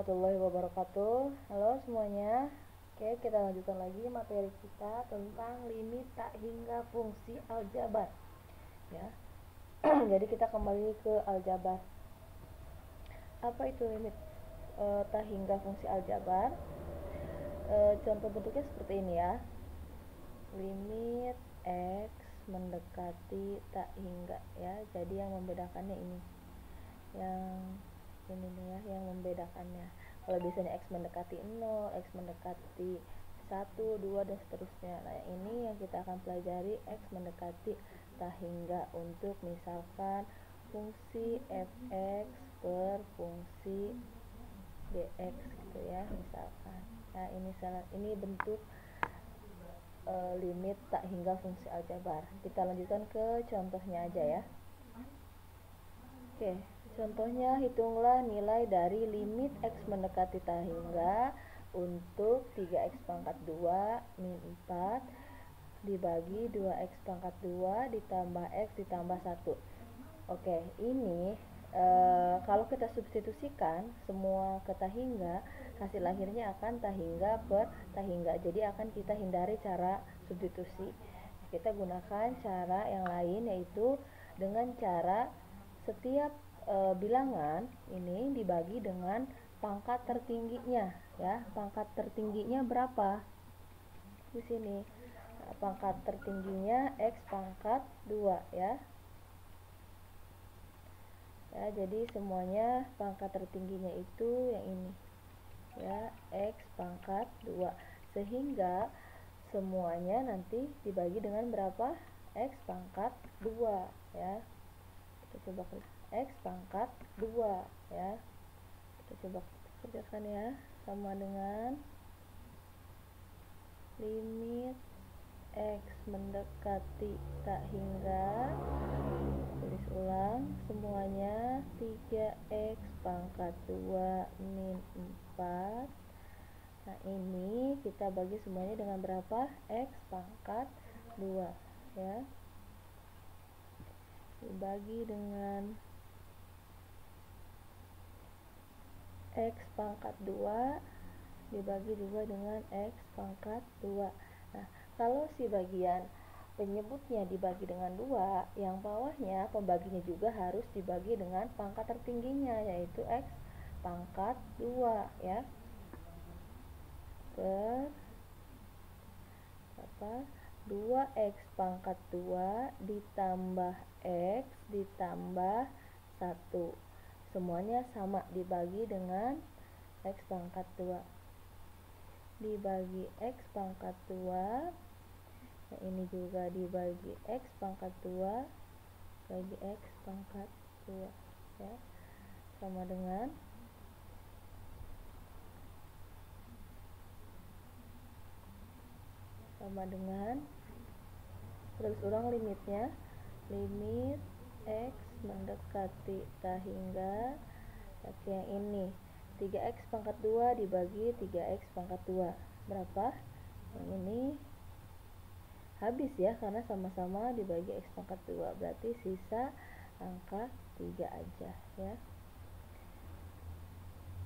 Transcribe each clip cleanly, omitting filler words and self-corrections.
warahmatullahi wabarakatuh. Halo semuanya. Oke, kita lanjutkan lagi materi kita tentang limit tak hingga fungsi aljabar. Ya. Jadi kita kembali ke aljabar. Apa itu limit tak hingga fungsi aljabar? Contoh bentuknya seperti ini ya. Limit x mendekati tak hingga ya. Jadi yang membedakannya ini. Yang ini nih ya, yang membedakannya. Kalau biasanya x mendekati 0, x mendekati 1, 2 dan seterusnya. Nah, ini yang kita akan pelajari x mendekati tak hingga untuk misalkan fungsi fx per fungsi dx gitu ya, misalkan. Nah, ini bentuk limit tak hingga fungsi aljabar. Kita lanjutkan ke contohnya aja ya. Oke, contohnya hitunglah nilai dari limit x mendekati tak hingga untuk 3x pangkat 2 min 4 dibagi 2x pangkat 2 ditambah x ditambah 1. Oke, ini kalau kita substitusikan semua ke tak hingga, hasil akhirnya akan tak hingga per tak hingga. Jadi akan kita hindari cara substitusi. Kita gunakan cara yang lain, yaitu dengan cara setiap bilangan ini dibagi dengan pangkat tertingginya ya. Pangkat tertingginya berapa? Di sini. Nah, pangkat tertingginya x pangkat 2 ya. Ya, jadi semuanya pangkat tertingginya itu yang ini. Ya, x pangkat 2. Sehingga semuanya nanti dibagi dengan berapa? X pangkat 2 ya. Kita coba x pangkat 2 ya. Kita coba kerjakan ya. Sama dengan limit x mendekati tak hingga, tulis ulang semuanya, 3x pangkat 2 min 4. Nah, ini kita bagi semuanya dengan berapa? X pangkat 2 ya. Dibagi dengan x pangkat 2 dibagi juga dengan x pangkat 2. Nah, kalau si bagian penyebutnya dibagi dengan 2, yang bawahnya pembaginya juga harus dibagi dengan pangkat tertingginya, yaitu x pangkat 2 ya. Per 2x pangkat 2 ditambah x ditambah 1. Semuanya sama dibagi dengan x pangkat 2. Dibagi x pangkat 2. Nah, ini juga dibagi x pangkat 2 bagi x pangkat 2 ya. Sama dengan terus ulang limitnya, limit x mendekati tak hingga. Oke, yang ini 3x pangkat 2 dibagi 3x pangkat 2 berapa? Yang ini habis ya, karena sama-sama dibagi x pangkat 2, berarti sisa angka 3 aja ya.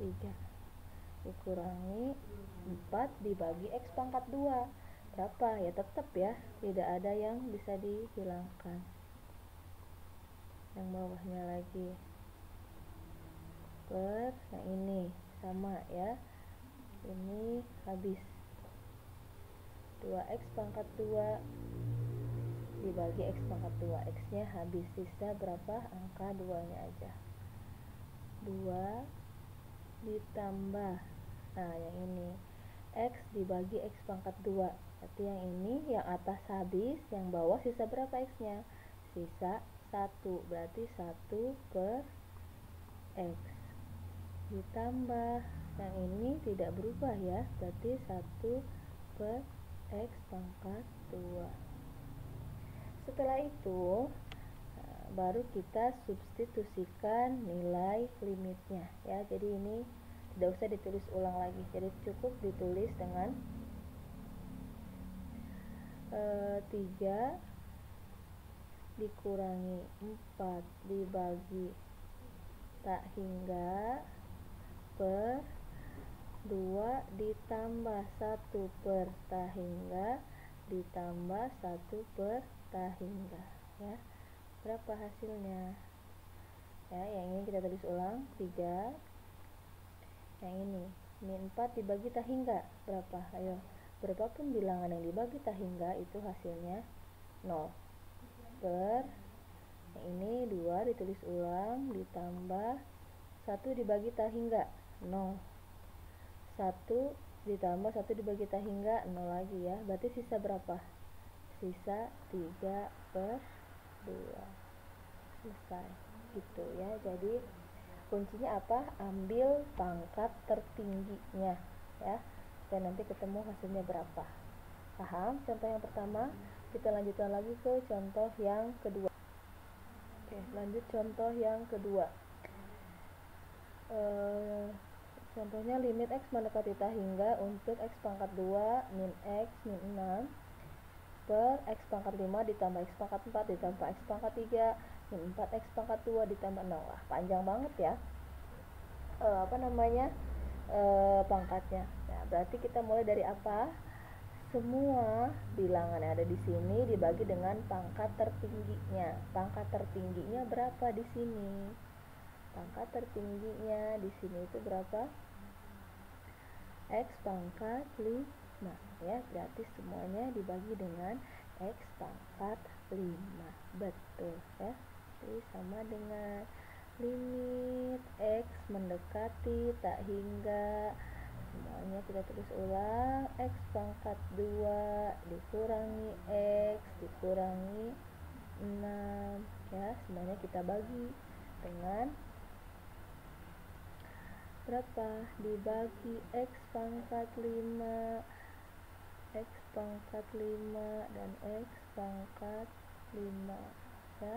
3 dikurangi 4 dibagi x pangkat 2 berapa? Ya tetap ya, tidak ada yang bisa dihilangkan. Yang bawahnya lagi per yang ini sama ya, ini habis 2x pangkat 2 dibagi x pangkat 2, x nya habis, sisa berapa? Angka 2 nya aja. 2 ditambah, nah yang ini x dibagi x pangkat 2, berarti yang ini yang atas habis, yang bawah sisa berapa x nya? Sisa 1, berarti 1 per x ditambah yang ini tidak berubah ya, berarti 1 per x pangkat 2. Setelah itu baru kita substitusikan nilai limitnya ya. Jadi ini tidak usah ditulis ulang lagi, jadi cukup ditulis dengan 3 dikurangi 4 dibagi tak hingga per 2 ditambah 1 per ta hingga ditambah 1 per ta hingga, ya. Berapa hasilnya? Ya, yang ini kita tulis ulang, 3. Yang ini, min 4 dibagi ta hingga berapa? Ayo, berapapun bilangan yang dibagi ta hingga itu hasilnya 0. Per yang ini 2 ditulis ulang ditambah 1 dibagi ta hingga 0. 1 ditambah 1 dibagi ta hingga 0 lagi, ya. Berarti sisa berapa? Sisa 3 per 2. Selesai. Gitu, ya. Jadi kuncinya apa? Ambil pangkat tertingginya, ya. Dan nanti ketemu hasilnya berapa. Paham? Contoh yang pertama. Kita lanjutkan lagi ke contoh yang kedua. Oke, lanjut contoh yang kedua. Contohnya limit X mendekati ta hingga untuk X pangkat 2 min X min 6 per X pangkat 5 ditambah X pangkat 4 ditambah X pangkat 3 min 4 X pangkat 2 ditambah 0. Wah, panjang banget ya. Pangkatnya. Nah, berarti kita mulai dari apa? Semua bilangan yang ada di sini dibagi dengan pangkat tertingginya. Pangkat tertingginya berapa di sini? Pangkat tertingginya di sini itu berapa? X pangkat 5, ya. Berarti semuanya dibagi dengan X pangkat 5. Betul, ya. Jadi sama dengan limit X mendekati tak hingga, semuanya kita tulis ulang, X pangkat 2 dikurangi X dikurangi 6, ya. Semuanya kita bagi dengan berapa? Dibagi X pangkat 5 X pangkat 5 dan X pangkat 5, ya.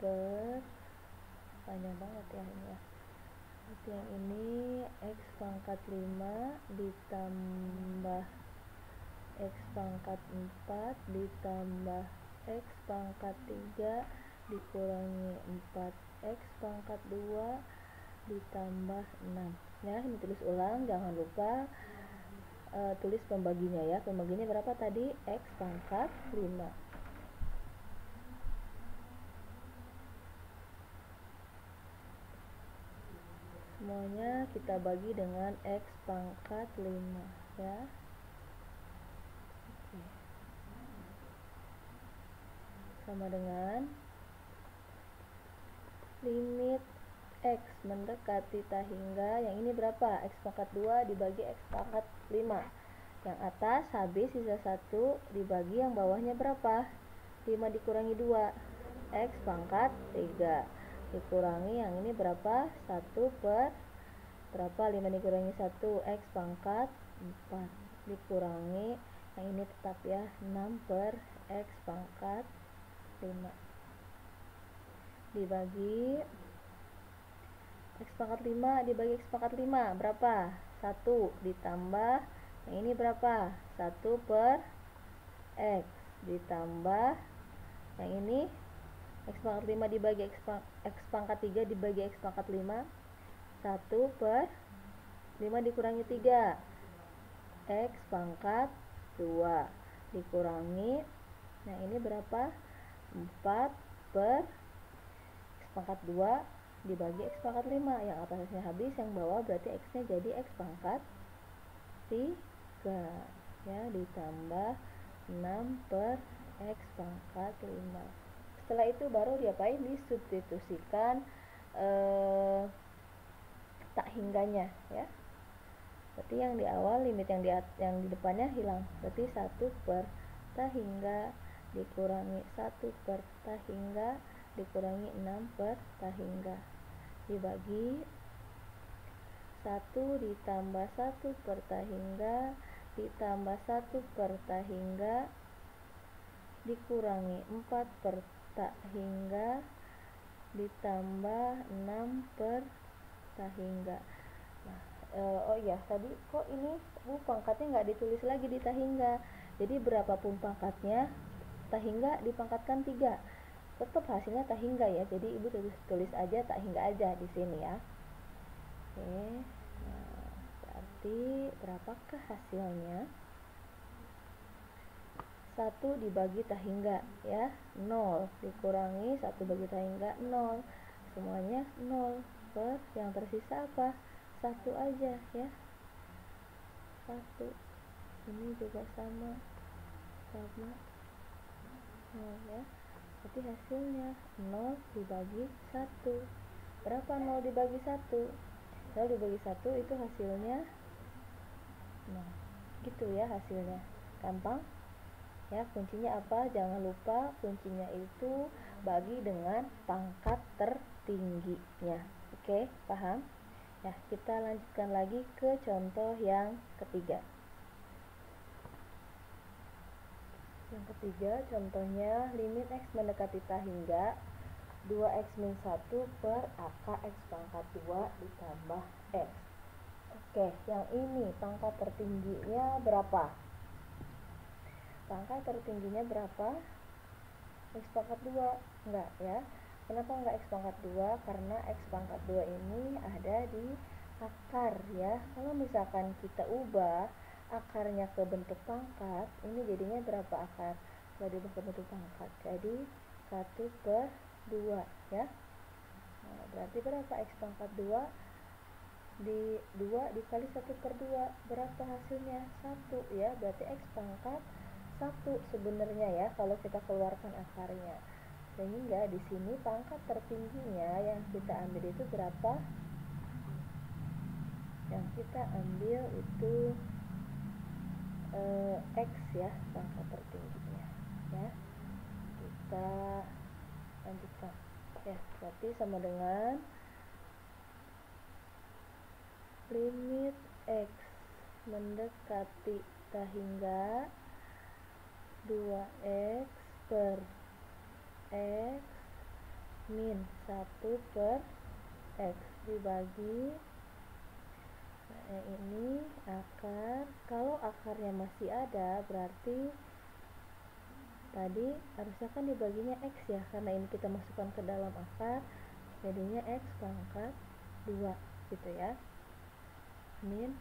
Per panjang banget ya ini, ya. Jadi yang ini X pangkat 5 ditambah X pangkat 4 ditambah X pangkat 3 dikurangi 4 X pangkat 2 ditambah 6, ya. Ini tulis ulang, jangan lupa tulis pembaginya, ya. Pembaginya berapa tadi? X pangkat 5. Semuanya kita bagi dengan X pangkat 5, ya. Oke. Sama dengan limit X mendekati ta hingga, yang ini berapa? X pangkat 2 dibagi X pangkat 5. Yang atas habis, sisa 1 dibagi yang bawahnya berapa? 5 dikurangi 2 X pangkat 3 dikurangi yang ini berapa? 1 per berapa? 5 dikurangi 1 X pangkat 4 dikurangi yang ini tetap, ya, 6 per X pangkat 5 dibagi X pangkat 5 dibagi X pangkat 5 berapa? 1 ditambah yang ini berapa? 1 per X ditambah yang ini X pangkat 5 dibagi X pangkat 3 dibagi X pangkat 5, 1 per 5 dikurangi 3 X pangkat 2 dikurangi yang ini berapa? 4 per X pangkat 2 dibagi X pangkat 5, yang atasnya habis, yang bawah berarti X nya jadi X pangkat 3, ya, ditambah 6 per X pangkat 5. Setelah itu baru diapain? Disubstitusikan tak hingganya, ya. Berarti yang di awal limit yang di depannya hilang. Berarti 1 per ta hingga dikurangi 1 per ta hingga dikurangi 6 per ta hingga dibagi 1 ditambah 1 per ta hingga ditambah 1 per ta hingga dikurangi 4 per ta hingga ditambah 6 per ta hingga. Nah, oh ya, tadi kok ini pangkatnya nggak ditulis lagi di ta hingga. Jadi berapapun pangkatnya, ta hingga dipangkatkan 3. Tetap hasilnya ta hingga, ya. Jadi ibu tulis aja ta hingga aja di sini, ya. Oke, nah, berarti berapakah hasilnya? 1 dibagi tak hingga, ya, 0 dikurangi 1 bagi tak hingga 0, semuanya 0, per yang tersisa apa? 1 aja, ya, 1. Ini juga sama 0, ya. Jadi hasilnya 0 dibagi 1. Berapa 0 dibagi 1? 0 dibagi 1 itu hasilnya 0. Gitu ya hasilnya. Gampang? Ya, kuncinya apa? Jangan lupa kuncinya itu bagi dengan pangkat tertingginya. Oke, paham? Ya, kita lanjutkan lagi ke contoh yang ketiga. Yang ketiga, contohnya limit X mendekati tak hingga 2X min 1 per AK X pangkat 2 ditambah X. Oke, yang ini pangkat tertingginya berapa? Pangkat tertingginya berapa? X pangkat 2. Enggak, ya. Kenapa enggak X pangkat 2? Karena X pangkat 2 ini ada di akar, ya. Kalau misalkan kita ubah akarnya ke bentuk pangkat, ini jadinya berapa akar? Kalau diubah ke bentuk pangkat, jadi 1/2, ya. Nah, berarti berapa X pangkat 2? Di 2 dikali 1/2 berapa hasilnya? 1, ya. Berarti X pangkat 1 sebenarnya, ya, kalau kita keluarkan akarnya. Sehingga di sini pangkat tertingginya yang kita ambil itu berapa? Yang kita ambil itu X, ya, pangkat tertingginya, ya. Kita lanjutkan, ya. Berarti sama dengan limit X mendekati tak hingga 2X per X min 1 per X dibagi, nah, ini akar. Kalau akarnya masih ada, berarti tadi harusnya kan dibaginya X, ya, karena ini kita masukkan ke dalam akar, jadinya X pangkat 2, gitu, ya, min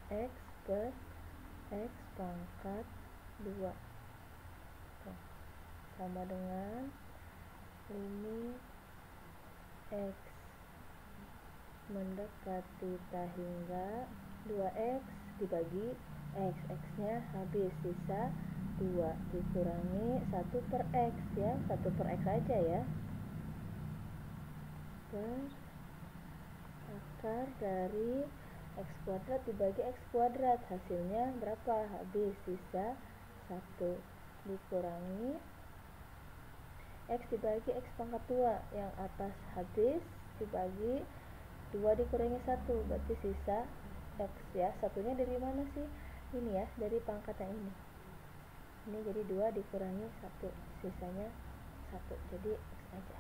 X per X pangkat 2. Tuh, sama dengan limit X mendekati tak hingga 2X dibagi X, X-nya habis, sisa 2 dikurangi 1 per X, ya, 1 per X aja, ya, per akar dari X kuadrat dibagi X kuadrat, hasilnya berapa? Habis, sisa 1 dikurangi X dibagi X pangkat 2, yang atas habis, dibagi 2 dikurangi 1, berarti sisa X, ya. Satunya dari mana sih? Ini, ya, dari pangkat yang ini. Ini jadi 2 dikurangi 1, sisanya 1, jadi X aja.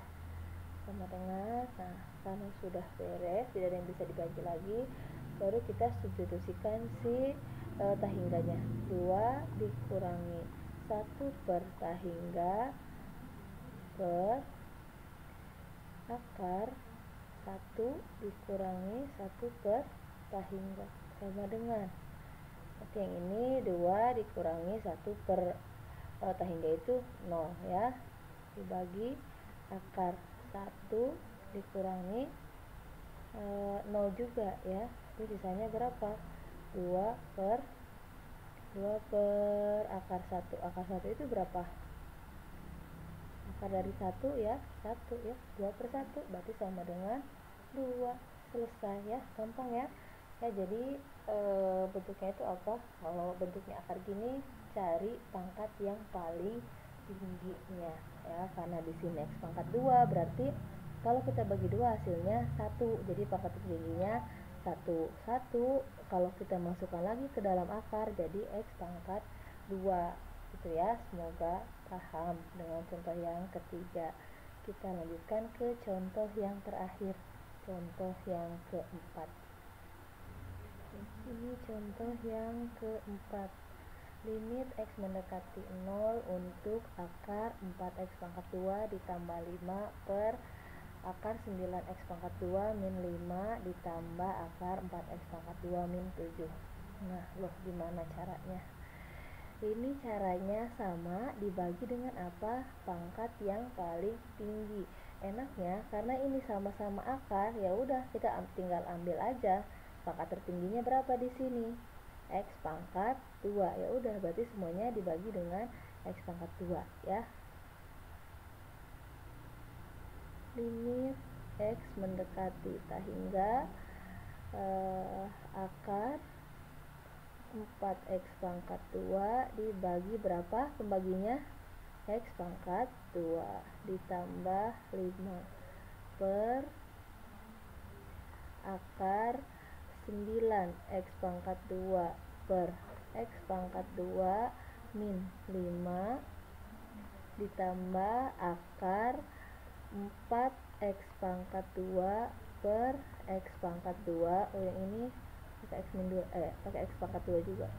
Sama dengan, nah, kalau sudah beres, tidak ada yang bisa dibagi lagi, baru kita substitusikan si tak hingganya. 2 dikurangi 1 per tak hingga per akar 1 dikurangi 1 per tak hingga, sama dengan, berarti yang ini 2 dikurangi 1 per tak hingga itu 0, ya, dibagi akar 1 dikurangi 0 juga, ya, itu sisanya berapa? 2 per akar 1. Akar 1 itu berapa? Akar dari 1, ya, 1, ya, 2/1, berarti sama dengan 2. Selesai, ya, gampang, ya. Ya, jadi bentuknya itu apa? Kalau bentuknya akar gini, cari pangkat yang paling tingginya, ya, karena di sini X pangkat 2, berarti kalau kita bagi 2 hasilnya 1, jadi pangkat tertingginya 1. Kalau kita masukkan lagi ke dalam akar, jadi X pangkat 2, gitu, ya. Semoga paham dengan contoh yang ketiga. Kita lanjutkan ke contoh yang terakhir, contoh yang keempat. Ini contoh yang keempat. Limit X mendekati 0 untuk akar 4X pangkat 2 ditambah 5 per akar 9x pangkat 2 min 5 ditambah akar 4x pangkat 2 min 7. Nah, loh gimana caranya? Ini caranya sama, dibagi dengan apa? Pangkat yang paling tinggi. Enaknya karena ini sama-sama akar, ya udah kita tinggal ambil aja. Pangkat tertingginya berapa di sini? X pangkat 2. Ya udah, berarti semuanya dibagi dengan X pangkat 2 ya. Limit X mendekati tak hingga akar 4x pangkat 2 dibagi berapa pembaginya? X pangkat 2 ditambah 5 per akar 9x pangkat 2 per X pangkat 2 min 5 ditambah akar 4x pangkat 2 per X pangkat 2. Oh, yang ini pakai X min 2, pakai X pangkat 2 juga,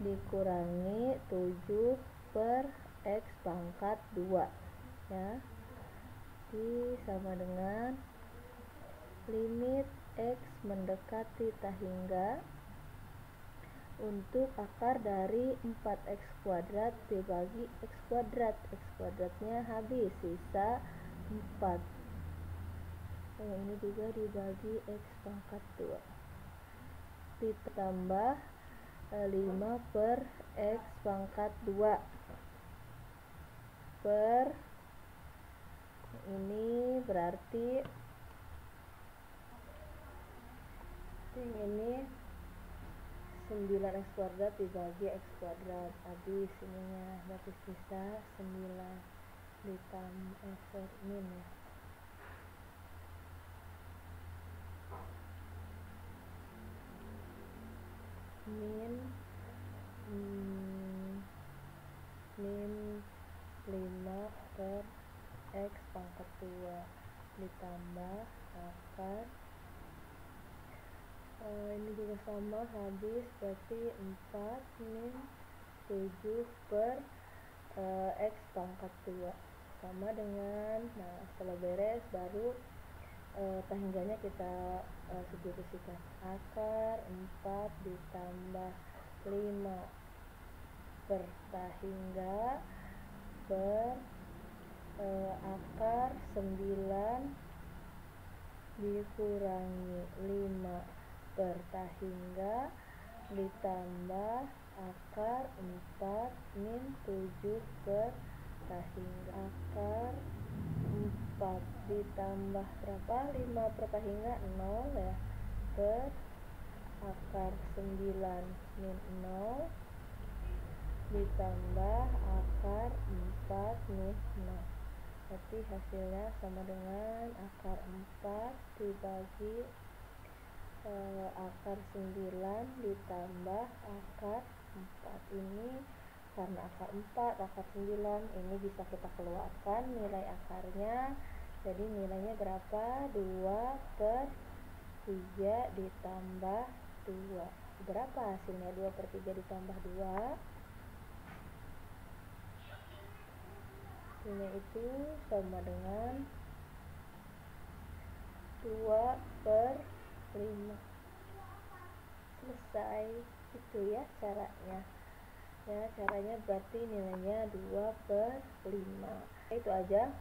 dikurangi 7 per X pangkat 2 ya, sama dengan limit X mendekati tak hingga untuk akar dari 4x kuadrat dibagi x kuadrat. X kuadratnya habis, sisa 4. Yang ini juga dibagi X pangkat 2 ditambah 5 per X pangkat 2 per ini berarti ini 9x kuadrat dibagi x kuadrat, habis ininya, berarti sisa 9 ditambah min ya. Min 5 per X pangkat 2 ditambah akar ini juga sama, habis, berarti 4 min 7 per X pangkat 2 sama dengan, nah setelah beres baru tahingganya kita substitusikan. Akar 4 ditambah 5 per tahingga per akar 9 dikurangi 5 per tahingga ditambah akar 4 min 7 per tahingga. Akar 4 ditambah berapa? 5 per tahingga 0 ya, per akar 9 min 0 ditambah akar 4 min 0. Berarti hasilnya sama dengan akar 4 dibagi akar 9 ditambah akar 4. Ini karena akar 4, akar 9 ini bisa kita keluarkan nilai akarnya. Jadi nilainya berapa? 2 per 3 ditambah 2. Berapa hasilnya? 2 per 3 ditambah 2. Hasilnya itu sama dengan 2 per 5. Selesai. Itu ya caranya. Ya, caranya berarti nilainya 2 per 5. Itu aja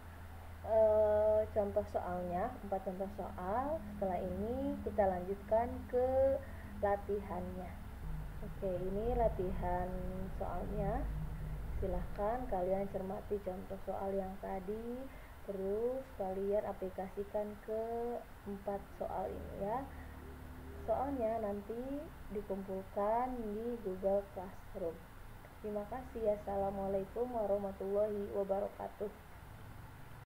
contoh soalnya, 4 contoh soal. Setelah ini kita lanjutkan ke latihannya. Oke, ini latihan soalnya. Silahkan kalian cermati contoh soal yang tadi, terus kalian aplikasikan ke 4 soal ini ya. Soalnya nanti dikumpulkan di Google Classroom. Terima kasih. Assalamualaikum warahmatullahi wabarakatuh.